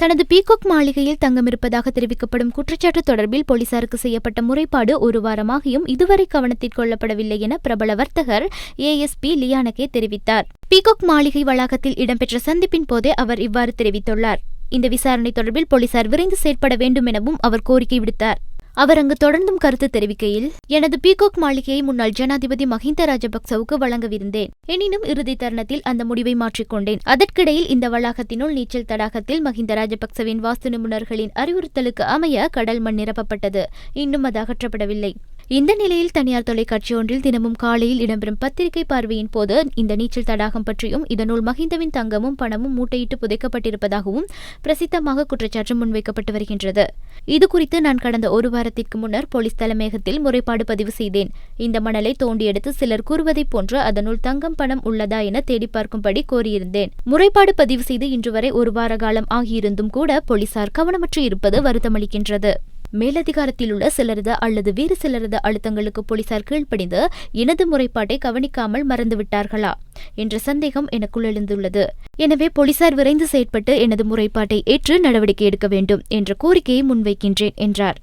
தனது பீகாக் மாளிகையில் தங்கம் இருப்பதாக தெரிவிக்கப்படும் குற்றச்சாட்டு தொடர்பில் போலீசாருக்கு செய்யப்பட்ட முறைப்பாடு ஒரு வாரமாகியும் இதுவரை கவனத்தில் கொள்ளப்படவில்லை என பிரபல வர்த்தகர் ASP லியானகே தெரிவித்தார். பீகாக் மாளிகை வளாகத்தில் இடம்பெற்ற சந்திப்பின் போதே அவர் இவ்வாறு தெரிவித்துள்ளார். இந்த விசாரணை தொடர்பில் போலீசார் விரைந்து செயற்பட வேண்டும் எனவும் அவர் கோரிக்கை விடுத்தார். அவர் அங்கு தொடர்ந்தும் கருத்து தெரிவிக்கையில், எனது பீகாக் மாளிகையை முன்னாள் ஜனாதிபதி மஹிந்த ராஜபக்சவுக்கு வழங்கவிருந்தேன். எனினும் இறுதி தருணத்தில் அந்த முடிவை மாற்றிக்கொண்டேன். அதற்கிடையில் இந்த வளாகத்தினுள் நீச்சல் தடாகத்தில் மஹிந்த ராஜபக்சவின் வாஸ்து நிபுணர்களின் அறிவுறுத்தலுக்கு அமைய கடல் மண் நிரப்பப்பட்டது. இன்னும் அது அகற்றப்படவில்லை. இந்த நிலையில் தனியார் தொலைக்காட்சி ஒன்றில் தினமும் காலையில் இடம்பெறும் பத்திரிகை பார்வையின் போது இந்த நீச்சல் தடாகம் பற்றியும் இதனுள் மஹிந்தவின் தங்கமும் பணமும் மூட்டையிட்டு புதைக்கப்பட்டிருப்பதாகவும் பிரசித்தமாக குற்றச்சாட்டு முன்வைக்கப்பட்டு வருகின்றது. இதுகுறித்து நான் கடந்த ஒரு வாரத்திற்கு முன்னர் போலீஸ் தலைமையகத்தில் முறைப்பாடு பதிவு செய்தேன். இந்த மணலை தோண்டி எடுத்து சிலர் கூறுவதைப் போன்று அதனுள் தங்கம் பணம் உள்ளதா என தேடி பார்க்கும்படி கோரியிருந்தேன். முறைப்பாடு பதிவு செய்து இன்று வரை ஒரு வார காலம் ஆகியிருந்தும் கூட போலீசார் கவனமற்று இருப்பது வருத்தமளிக்கின்றது. மேலதிகாரத்தில் உள்ள சிலரது அல்லது வேறு சிலரது அழுத்தங்களுக்கு போலீசார் கீழ்ப்படிந்து எனது முறைப்பாட்டை கவனிக்காமல் மறந்துவிட்டார்களா என்ற சந்தேகம் எனக்குள் எழுந்துள்ளது. எனவே போலீசார் விரைந்து செயற்பட்டு எனது முறைப்பாட்டை ஏற்று நடவடிக்கை எடுக்க வேண்டும் என்ற கோரிக்கையை முன்வைக்கின்றேன் என்றார்.